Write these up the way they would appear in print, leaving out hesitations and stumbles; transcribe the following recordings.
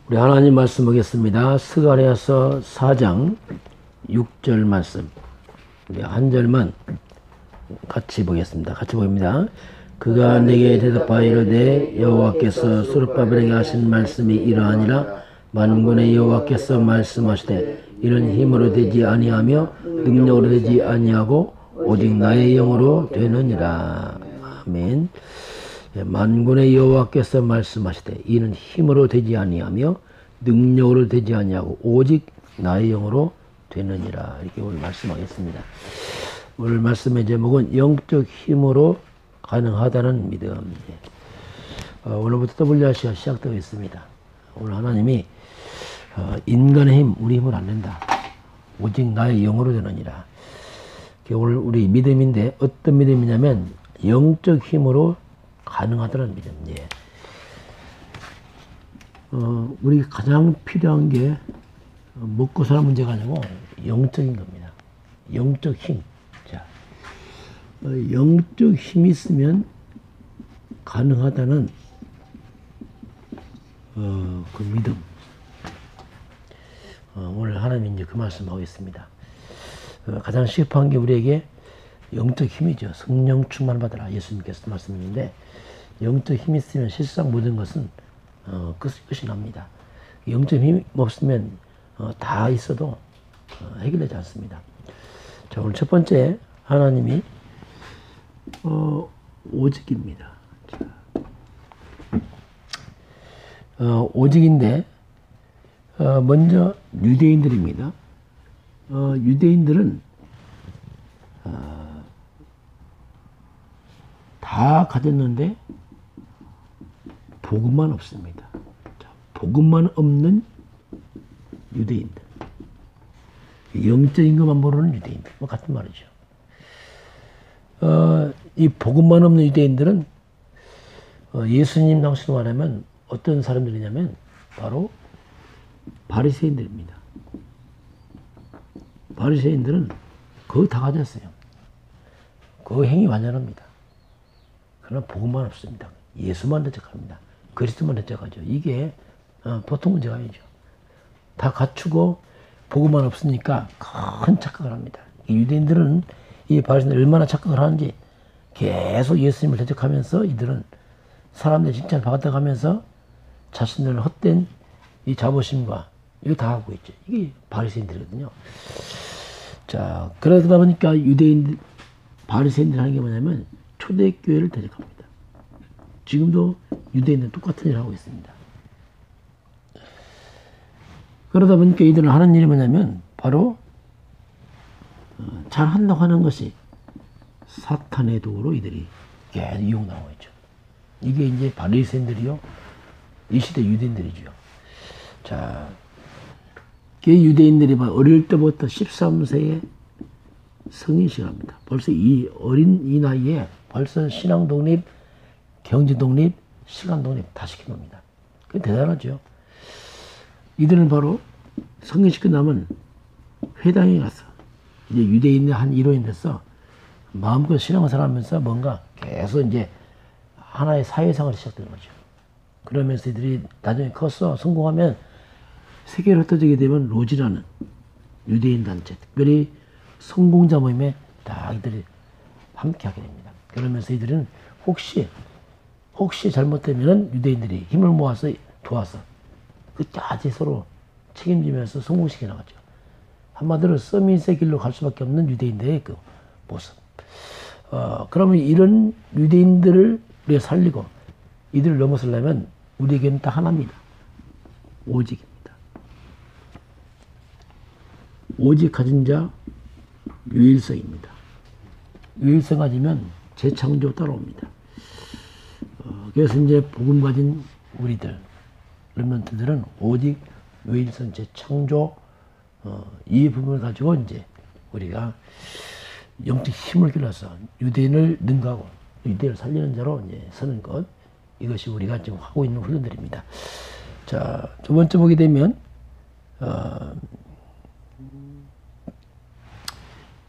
우리 하나님 말씀 보겠습니다. 스가랴서 4장 6절 말씀. 우리 한 절만 같이 보겠습니다. 같이 봅니다. 그가 내게 대답하여 이르되 여호와께서 스룹바벨에게 하신 말씀이 이러하니라. 만군의 여호와께서 말씀하시되 이는 힘으로 되지 아니하며 능력으로 되지 아니하고 오직 나의 영으로 되느니라. 아멘. 만군의 여호와께서 말씀하시되 이는 힘으로 되지 아니하며 능력으로 되지 아니하고 오직 나의 영으로 되느니라. 이렇게 오늘 말씀하겠습니다. 오늘 말씀의 제목은 영적 힘으로 가능하다는 믿음. 오늘부터 WRC가 시작되겠습니다. 오늘 하나님이 인간의 힘, 우리 힘을 안 낸다. 오직 나의 영으로 되느니라. 오늘 우리 믿음인데 어떤 믿음이냐면 영적 힘으로 가능하다는 믿음. 예. 우리 가장 필요한 게 먹고 사는 문제가 아니고 영적인 겁니다. 영적 힘. 자, 영적 힘이 있으면 가능하다는 그 믿음. 오늘 하나님 이제 그 말씀하겠습니다. 가장 시급한 게 우리에게 영적 힘이죠. 성령 충만 받으라. 예수님께서 말씀했는데 영적 힘이 있으면 실상 모든 것은 끝이 납니다. 영적 힘이 없으면 다 있어도 해결되지 않습니다. 자, 오늘 첫 번째 하나님이 오직입니다. 오직인데 먼저 유대인들입니다. 유대인들은 다 가졌는데 복음만 없습니다. 자, 복음만 없는 유대인들, 영적인 것만 모르는 유대인들, 뭐 같은 말이죠. 이 복음만 없는 유대인들은 예수님 당시로 말하면 어떤 사람들이냐면 바로 바리새인들입니다. 바리새인들은 그거 다 가졌어요. 그 행위 완전합니다. 그러나 복음만 없습니다. 예수만 대적합니다. 그리스도만 대적하죠. 이게 보통 문제가 아니죠. 다 갖추고 복음만 없으니까 큰 착각을 합니다. 유대인들은 이 바리새인들이 얼마나 착각을 하는지 계속 예수님을 대적하면서 이들은 사람들의 칭찬을 받아가면서 자신들은 헛된 이 자부심과 이거 다 하고 있죠. 이게 바리새인들이거든요. 자, 그러다 보니까 유대인 바리새인들이 하는 게 뭐냐면 초대교회를 대적합니다. 지금도 유대인들은 똑같은 일을 하고 있습니다. 그러다 보니까 이들은 하는 일이 뭐냐면 바로 잘한다고 하는 것이 사탄의 도구로 이들이 계속 이용당하고 있죠. 이게 이제 바리새인들이요, 이 시대 유대인들이죠. 자, 그 유대인들이 어릴 때부터 13세에 성인식을 합니다. 벌써 이 어린 이 나이에 벌써 신앙 독립, 경제 독립, 시간 독립 다 시켜놓습니다. 그게 대단하죠. 이들은 바로 성인식 끝나면 회당에 가서 이제 유대인의 한 일원이 돼서 마음껏 신앙생활 하면서 뭔가 계속 이제 하나의 사회생활이 시작되는 거죠. 그러면서 이들이 나중에 커서 성공하면 세계로 흩어지게 되면 로지라는 유대인 단체, 특별히 성공자 모임에 다 이들이 함께 하게 됩니다. 그러면서 이들은 혹시 잘못되면 유대인들이 힘을 모아서 도와서 끝까지 서로 책임지면서 성공시켜 나가죠. 한마디로 서밋의 길로 갈 수밖에 없는 유대인들의 그 모습. 그러면 이런 유대인들을 우리가 살리고 이들을 넘어서려면 우리에게는 딱 하나입니다. 오직입니다. 오직 가진 자 유일성입니다. 유일성 가지면 재창조 따라옵니다. 그래서 이제 복음 가진 우리들, 렘넌트들은 오직 유일성 재창조 이 부분을 가지고 이제 우리가 영적 힘을 길러서 유대인을 능가하고 유대인을 살리는 자로 이제 서는 것, 이것이 우리가 지금 하고 있는 훈련들입니다. 자, 두 번째 보게 되면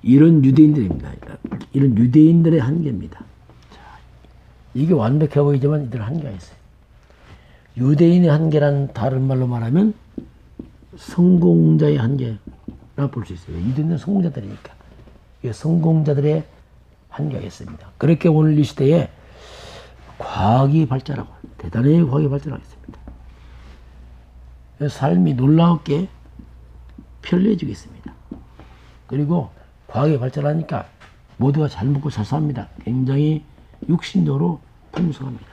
이런 유대인들입니다. 이런 유대인들의 한계입니다. 자, 이게 완벽해 보이지만 이들은 한계가 있어요. 유대인의 한계란 다른 말로 말하면 성공자의 한계라 볼 수 있어요. 유대인은 성공자들이니까. 성공자들의 한계가 있습니다. 그렇게 오늘 이 시대에 과학이 발전하고 대단히 과학이 발전하고 있습니다. 삶이 놀랍게 편리해지고 있습니다. 그리고 과학이 발전하니까 모두가 잘 먹고 잘 삽니다. 굉장히 육신적으로 풍성합니다.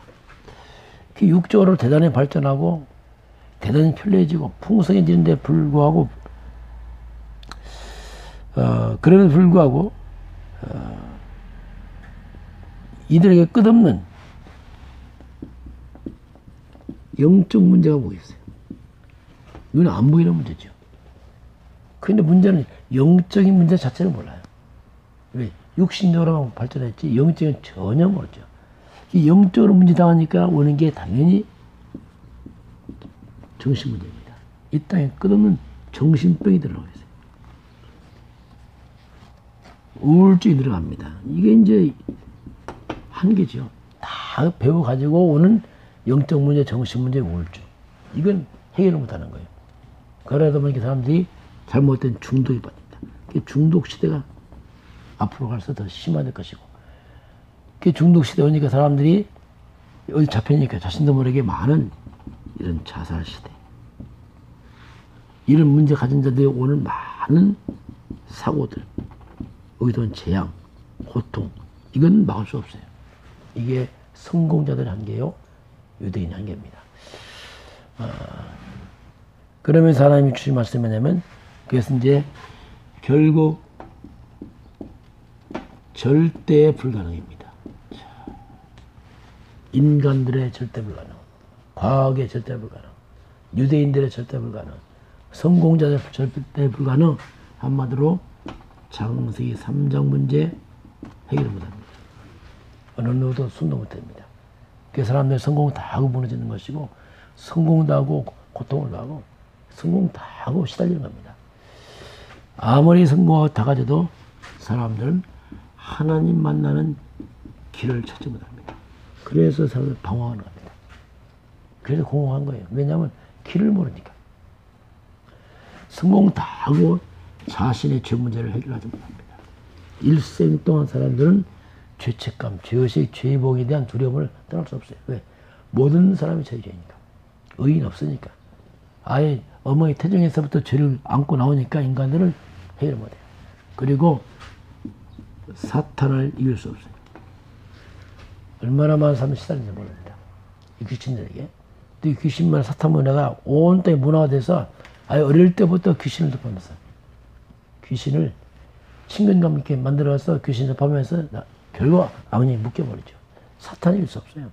그 육적으로 대단히 발전하고 대단히 편리해지고 풍성해지는데 불구하고 그럼에도 불구하고 이들에게 끝없는 영적 문제가 뭐겠어요 눈에 안 보이는 문제죠. 그런데 문제는 영적인 문제 자체를 몰라요. 왜? 육신적으로만 발전했지 영적인 전혀 모르죠. 이 영적으로 문제 당하니까 오는 게 당연히 정신 문제입니다. 이 땅에 끝없는 정신병이 들어가고 있어요. 우울증이 들어갑니다. 이게 이제 한계죠. 다 배워가지고 오는 영적 문제, 정신 문제, 우울증. 이건 해결을 못하는 거예요. 그러다 보니까 사람들이 잘못된 중독이 빠집니다. 중독 시대가 앞으로 갈수록 더 심화될 것이고, 그 중독 시대 오니까 사람들이 어디 잡히니까 자신도 모르게 많은 이런 자살 시대, 이런 문제 가진 자들이 오는 많은 사고들, 의도한 재앙, 고통, 이건 막을 수 없어요. 이게 성공자들의 한계요, 유대인 한계입니다. 그러면서 하나님이 주신 말씀이 뭐냐면, 그래서 이제 결국 절대 불가능입니다. 인간들의 절대 불가능, 과학의 절대 불가능, 유대인들의 절대 불가능, 성공자들의 절대 불가능, 한마디로 창세기 3장 문제 해결을 못합니다. 어느 누구도 손도 못합니다. 그 사람들 성공 다 하고 무너지는 것이고, 성공도 하고 고통을 하고 성공 다 하고 시달리는 겁니다. 아무리 성공하고 다 가져도 사람들은 하나님 만나는 길을 찾지 못합니다. 그래서 사람들 방황하는 겁니다. 그래서 공허한 거예요. 왜냐하면 길을 모르니까. 성공 다 하고 자신의 죄 문제를 해결하지 못합니다. 일생 동안 사람들은 죄책감, 죄의식, 죄의복에 대한 두려움을 떠날 수 없어요. 왜? 모든 사람이 죄인이니까. 의인 없으니까. 아예 어머니 태중에서부터 죄를 안고 나오니까 인간들은 해결 못해요. 그리고 사탄을 이길 수 없어요. 얼마나 많은 사람이 시달리는지 모릅니다. 이 귀신들에게. 또 이 귀신만 사탄 문화가 온 땅에 문화가 돼서 아예 어릴 때부터 귀신을 접하면서 귀신을 친근감 있게 만들어서 귀신 접하면서 결국 아버님이 묶여버리죠. 사탄이 이길 수 없어요.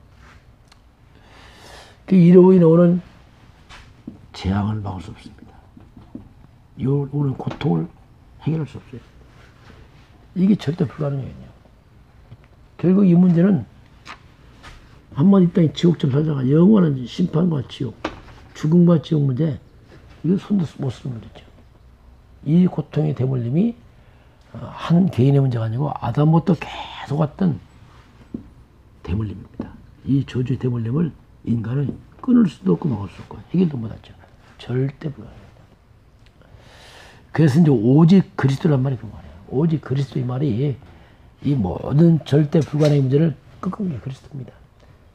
그 이로 인해 오는 재앙을 막을 수 없습니다. 오는 고통을 해결할 수 없어요. 이게 절대 불가능해요. 결국 이 문제는 한번 이 땅에 지옥처럼 살다가 영원한 심판과 지옥, 죽음과 지옥 문제, 이거 손도 못 쓰는 문제죠. 이 고통의 대물림이 한 개인의 문제가 아니고 아담부터 계속 왔던 대물림입니다. 이 저주의 대물림을 인간은 끊을 수도 없고 막을 수 없고 해결도 못하죠. 절대 불가능합니다. 그래서 이제 오직 그리스도란 말이 그 말이에요. 오직 그리스도 이 말이 이 모든 절대 불가능의 문제를 끄는 게 그리스도입니다.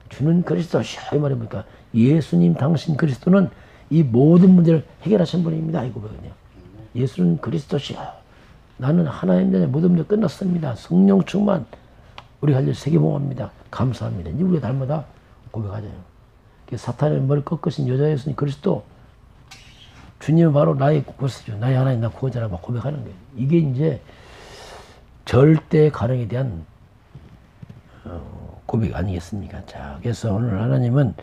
주는 그리스도, 이 말이 뭡니까? 예수님 당신 그리스도는 이 모든 문제를 해결하신 분입니다. 이 고백은요. 예수는 그리스도시요. 나는 하나님 자녀 모든 문제 끝났습니다. 성령 충만. 우리 할 일 세계봉합니다. 감사합니다. 이제 우리가 닮아다 고백하잖아요. 사탄의 머리 꺾으신 여자 예수님 그리스도, 주님은 바로 나의 구원자죠. 나의 하나님 나 구원자라고 고백하는 거예요. 이게 이제 절대 가능에 대한 고백 아니겠습니까? 자, 그래서 오늘 하나님은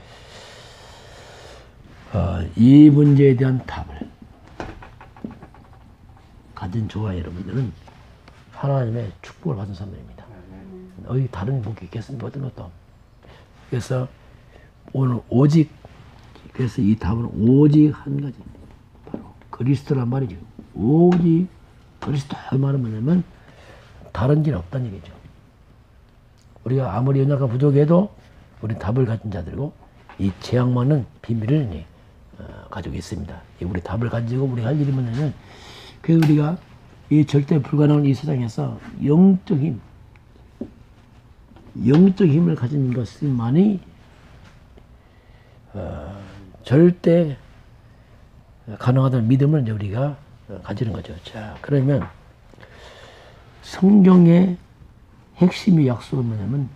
이 문제에 대한 답을 가진 저와 여러분들은 하나님의 축복을 받은 사람들입니다. 어디 다른 복이 있겠습니까? 어떤 것도. 그래서 오늘 오직, 그래서 이 답은 오직 한 가지입니다. 바로 그리스도란 말이죠. 오직 그리스도 말은 뭐냐면 다른 길 없다는 얘기죠. 우리가 아무리 연약하고 부족해도 우리 답을 가진 자들이고 이 재앙만은 비밀을 가지고 있습니다. 우리 답을 가지고 우리 할 일이 뭐냐면, 그 우리가 이 절대 불가능한 이 세상에서 영적 힘을 가진 것만이 절대 가능하다는 믿음을 이제 우리가 가지는 거죠. 자, 그러면 성경의 핵심의 약속은 뭐냐면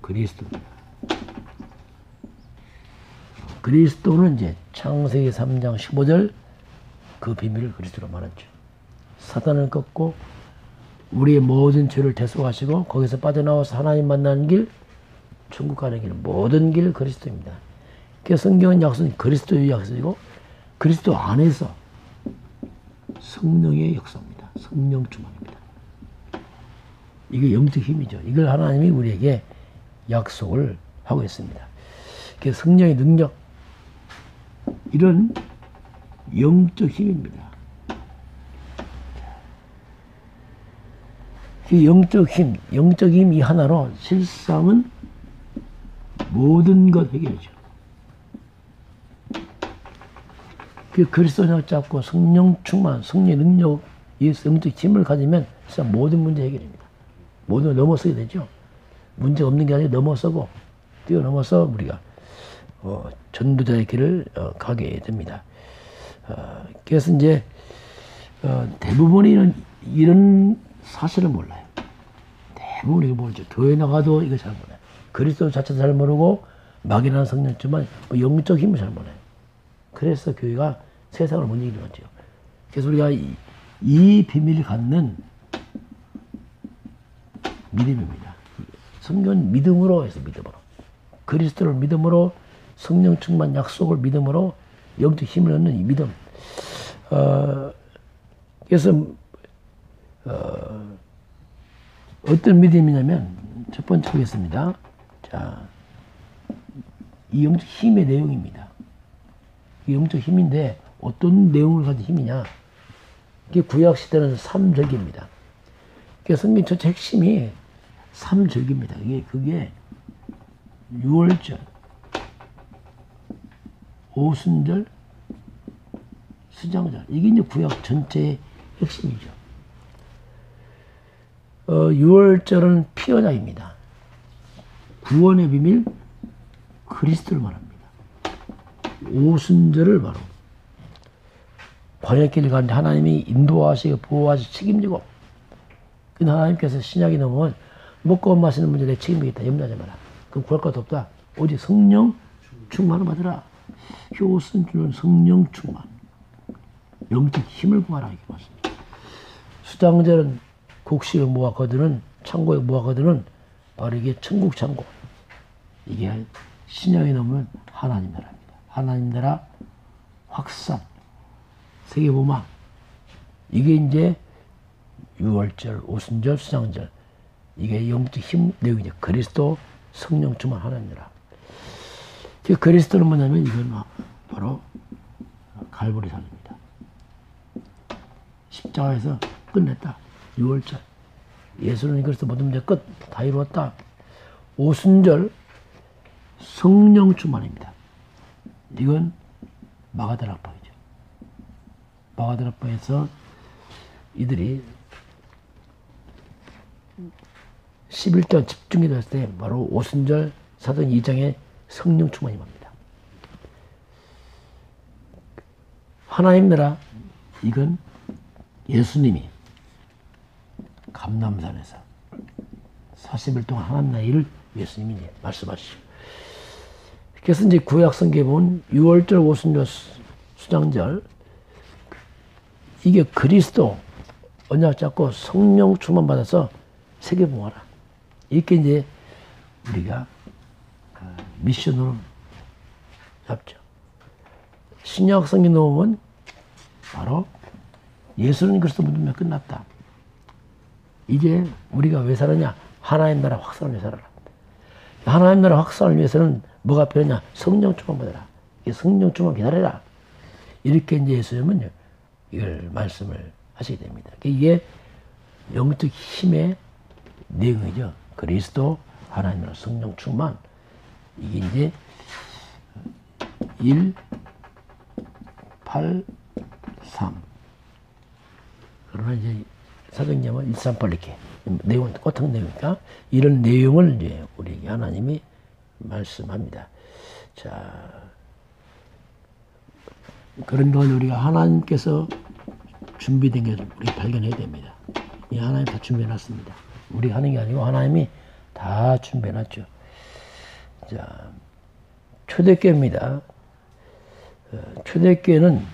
그리스도입니다. 그리스도는 이제 창세기 3장 15절 그 비밀을 그리스도로 말했죠. 사단을 꺾고 우리의 모든 죄를 대속하시고 거기서 빠져나와서 하나님 만나는 길, 천국 가는 길, 모든 길 그리스도입니다. 그래서 성경은 약속은 그리스도의 약속이고 그리스도 안에서 성령의 역사입니다. 성령 충만입니다. 이게 영적 힘이죠. 이걸 하나님이 우리에게 약속을 하고 있습니다. 그래서 성령의 능력, 이런 영적 힘입니다. 그 영적 힘 이 하나로 실상은 모든 것 해결이죠. 그 그리스도를 잡고 성령 충만, 성령의 능력, 이 영적 힘을 가지면 진짜 모든 문제 해결입니다. 모든 걸 넘어서야 되죠. 문제 없는 게 아니라 넘어서고 뛰어넘어서 우리가 전도자의 길을 가게 됩니다. 그래서 이제 대부분이 이런 사실을 몰라요. 대부분 이거 모르죠. 교회 나가도 이거 잘 몰라요. 그리스도 자체도 잘 모르고 막연한 성령지만 영적 힘을 잘 몰라요. 그래서 교회가 세상을 못 이기는 거죠. 그래서 우리가 이 비밀을 갖는 믿음입니다. 성경 믿음으로 해서 믿음으로. 그리스도를 믿음으로, 성령 충만 약속을 믿음으로 영적 힘을 얻는 이 믿음. 그래서 어떤 믿음이냐면 첫 번째 보겠습니다. 자, 이 영적 힘의 내용입니다. 이 영적 힘인데 어떤 내용을 가진 힘이냐? 이게 구약 시대는 3절기입니다. 그래서 성경 전체 핵심이 3절기입니다. 그게 6월절, 오순절, 수장절. 이게 이제 구약 전체의 핵심이죠. 6월절은 피언약입니다. 구원의 비밀, 그리스도를 말합니다. 오순절을 바로 광야길을 가는데 하나님이 인도하시고 보호하시고 책임지고, 그 하나님께서 신약이 넘으면 먹고 마시는 문제 내 책임이겠다. 염려하지 마라. 그럼 구할 것도 없다. 오직 성령 충만을 받으라. 오순절은 성령 충만, 영적 힘을 구하라 이렇게 말씀입니다. 수장절은 곡식을 모아 거두는, 창고에 모아 거두는 바로 이게 천국 창고. 이게 신약에 넘으면 하나님 나라입니다. 하나님 나라 확산, 세계보막. 이게 이제 6월절, 오순절, 수장절. 이게 영적 힘 내용이죠. 그리스도, 성령 충만 하나님 나라. 그 그리스도는 뭐냐면 이건 바로 갈보리 산입니다. 십자가에서 끝냈다. 6월절. 예수는 그리스도 모든 문제 끝. 다 이루었다. 오순절, 성령 충만입니다. 이건 마가다락방이죠. 마가다락방에서 이들이 11전 집중이 됐을 때 바로 오순절 사도행 2장에 성령 충만이 옵니다. 하나님 나라, 이건 예수님이 감람산에서 40일 동안 하나님 나라 일을 예수님이 이제 말씀하시죠. 그래서 이제 구약 성경에 보면 6월절, 오순절, 수장절, 이게 그리스도 언약 잡고 성령 충만 받아서 세계봉하라. 이렇게 이제 우리가 미션으로 잡죠. 신약 성경 놓으면 바로 예수는 그리스도 믿으면 끝났다. 이제 우리가 왜 살았냐? 하나님 나라 확산을 위해 살아라. 하나님 나라 확산을 위해서는 뭐가 필요하냐? 성령 충만 받아라. 성령 충만 기다려라. 이렇게 이제 예수님은 이걸 말씀을 하시게 됩니다. 이게 영적 힘의 내용이죠. 그리스도, 하나님 나라, 성령 충만. 이게 이제 1, 8, 3. 그러나 이제 사도행전은 1, 3, 8 이렇게 내용은 똑같은 내용이니까 이런 내용을 이제 우리에게 하나님이 말씀합니다. 자, 그런 걸 우리가 하나님께서 준비된 게 우리 발견해야 됩니다. 이 하나님 다 준비해놨습니다. 우리가 하는 게 아니고 하나님이 다 준비해놨죠. 자, 초대교회입니다. 초대교회는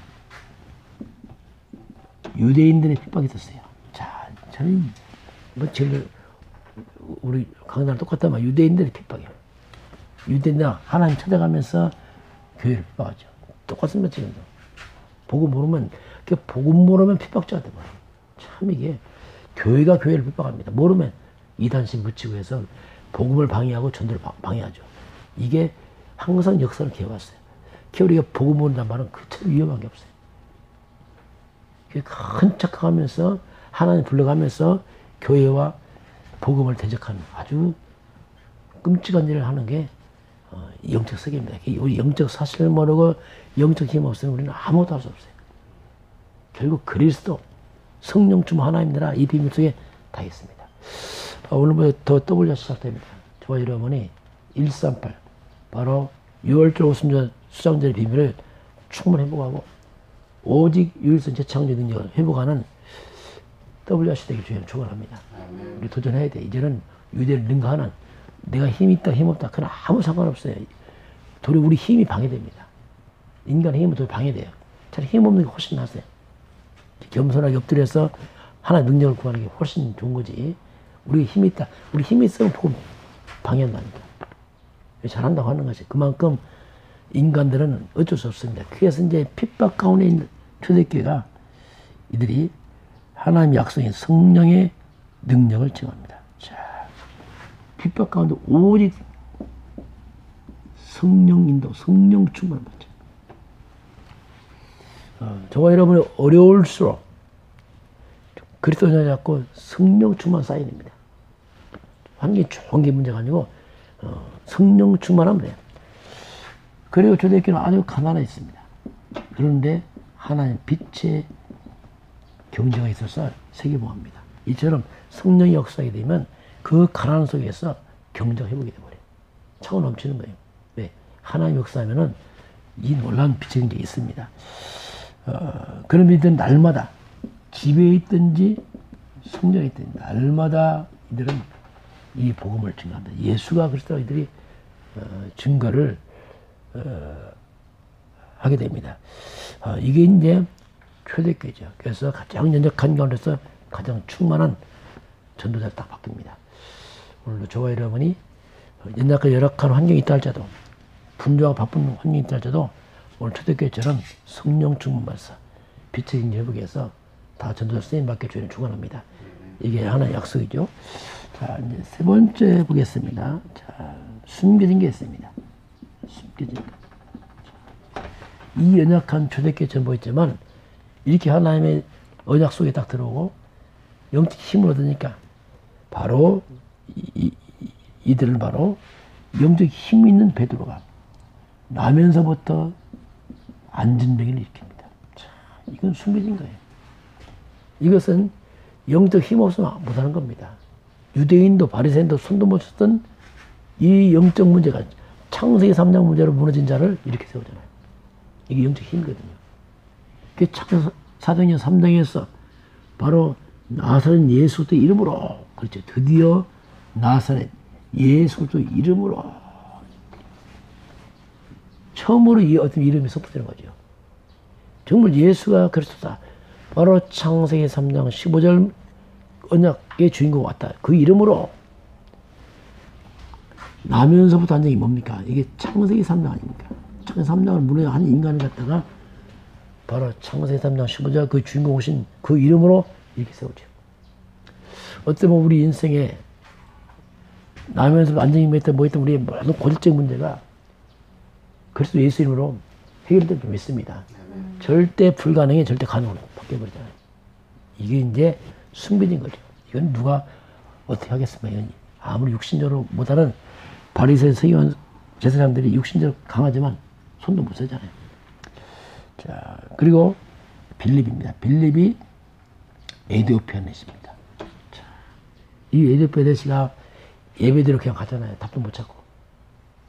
유대인들의 핍박이 있었어요. 자, 저는 뭐 제일 우리 강단랑 똑같다만 유대인들의 핍박이에요. 유대인들 하나님 찾아가면서 교회를 핍박하죠. 똑같습니다 지금도. 복음 모르면 복음 모르면 핍박자가 돼버려요. 참 이게 교회가 교회를 핍박합니다. 모르면 이단심 붙이고 해서 복음을 방해하고 전도를 방해하죠. 이게 항상 역사를 기어왔어요. 우리가 복음 모른다는 말은 그처럼 위험한 게 없어요. 큰 착각하면서 하나님 불러가면서 교회와 복음을 대적하는 아주 끔찍한 일을 하는 게 영적 세계입니다. 우리 영적 사실을 모르고 영적 힘 없으면 우리는 아무것도 할 수 없어요. 결국 그리스도 성령 중 하나님이라 이 비밀 속에 다 있습니다. 오늘부터 더 떠올려 시작됩니다. 저와 여러분이 138 바로 6월절 오순절 수장절의 비밀을 충분히 회복하고 오직 유일성 재창조 능력을 회복하는 WRC 되기 주의를 축원합니다. 우리 도전해야 돼. 이제는 유대를 능가하는 내가 힘 있다 힘 없다 그건 아무 상관없어요. 도리어 우리 힘이 방해됩니다. 인간의 힘은 더 방해돼요. 차라리 힘 없는 게 훨씬 낫어요. 겸손하게 엎드려서 하나의 능력을 구하는 게 훨씬 좋은 거지. 우리 힘이 있다. 우리 힘이 있으면 복음 방해한다니까. 잘한다고 하는 것이 그만큼 인간들은 어쩔 수 없습니다. 그래서 이제 핍박 가운데 있는 초대교회가 이들이 하나님의 약속인 성령의 능력을 증합니다. 자, 핍박 가운데 오직 성령 인도, 성령 충만을 받죠. 저와 여러분이 어려울수록 그리스도인을 잡고 성령 충만 쌓이됩니다. 환경이 좋은 게 문제가 아니고 성령 충만하면 돼요. 그리고 초대교회는 아주 가난했습니다. 그런데 하나님 빛의 경제가 있어서 세계봉합니다. 이처럼 성령이 역사하게 되면 그 가난 속에서 경제가 회복이 돼버려요. 차고 넘치는 거예요. 왜? 하나님 역사하면은 이 놀라운 빛의 경제가 있습니다. 그런 이들은 날마다 집에 있든지 성전에 있든지 날마다 이들은 이 복음을 증거한다. 예수가 그리스도 이들이 증거를 하게 됩니다. 이게 이제 초대교회죠. 그래서 가장 연약한 가운데서 가장 충만한 전도자를 딱 바뀝니다. 오늘도 저와 여러분이 연약한 열악한 환경이 있다 할지라도 분주하고 바쁜 환경이 있다 할지라도 오늘 초대교회처럼 성령 충만 받아서 빛의 경제 회복해서 다 전도자 쓰임 받게 주의는 축원합니다. 이게 하나의 약속이죠. 자, 이제 세 번째 보겠습니다. 자, 숨겨진 게 있습니다. 숨겨진 것. 이 연약한 초대교회 전보였지만 이렇게 하나님의 언약 속에 딱 들어오고 영적 힘을 얻으니까 바로 이들은 바로 영적 힘 있는 베드로가 나면서부터 안전병을 일으킵니다. 자, 이건 숨겨진 거예요. 이것은 영적 힘 없으면 못하는 겁니다. 유대인도 바리새인도 손도 못 썼던 이 영적 문제가 창세기 3장 문제로 무너진 자를 이렇게 세우잖아요. 이게 영적 힘이거든요. 그 창세기 4장 3장에서 바로 나사렛 예수 그리스도 이름으로 그렇죠. 드디어 나사렛 예수 그리스도 이름으로 처음으로 이 어떤 이름이 선포되는 거죠. 정말 예수가 그리스도다. 바로 창세기 3장 15절 언약의 주인공 왔다. 그 이름으로 나면서부터 한 적이 뭡니까? 이게 창세기 3장 아닙니까? 창세기 3장을 무너한 인간을 갖다가 바로 창세기 3장 15절 그 주인공 오신 그 이름으로 이렇게 세우죠. 어쩌면 우리 인생에 나면서 안정이 맺던 뭐 했던 우리의 모든 고질적 문제가 그리스도 예수 이름으로 해결될 줄 믿습니다. 절대 불가능해 절대 가능으로 바뀌어버리잖아요. 이게 이제 숨겨진 거죠. 이건 누가 어떻게 하겠습니까? 이건 아무리 육신적으로 못하는 바리새인 서기관 제사장들이 육신적으로 강하지만 손도 못 쓰잖아요. 자, 그리고 빌립입니다. 빌립이 에디오피아 내시입니다. 자, 이 에디오피아 내시가 예배드리러 그냥 가잖아요. 답도 못 찾고.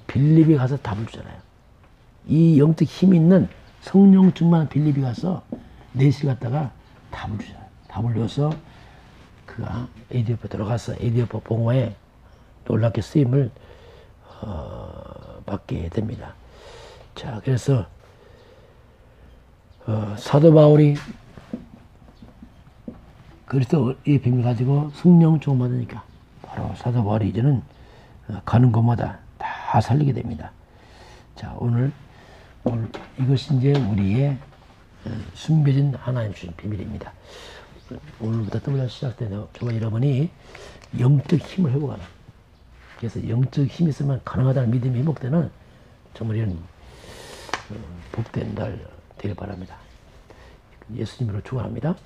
빌립이 가서 답을 주잖아요. 이 영적 힘 있는 성령 충만한 빌립이 가서 내시 갔다가 답을 주잖아요. 답을 줘서 그가 에디오피아 들어가서 에디오피아 봉화에 놀랍게 쓰임을 받게 됩니다. 자, 그래서 사도 바울이 그리스도의 비밀 가지고 성령 충만받으니까 바로 사도 바울이 이제는 가는 곳마다 다 살리게 됩니다. 자, 오늘 이것이 이제 우리의 숨겨진 하나님 주신 비밀입니다. 오늘부터 떠올려 시작된 정말 여러분이 영적 힘을 회복하는, 그래서 영적 힘이 있으면 가능하다는 믿음이 회복되는 정말 이런 복된 날 되길 바랍니다. 예수님으로 축원합니다.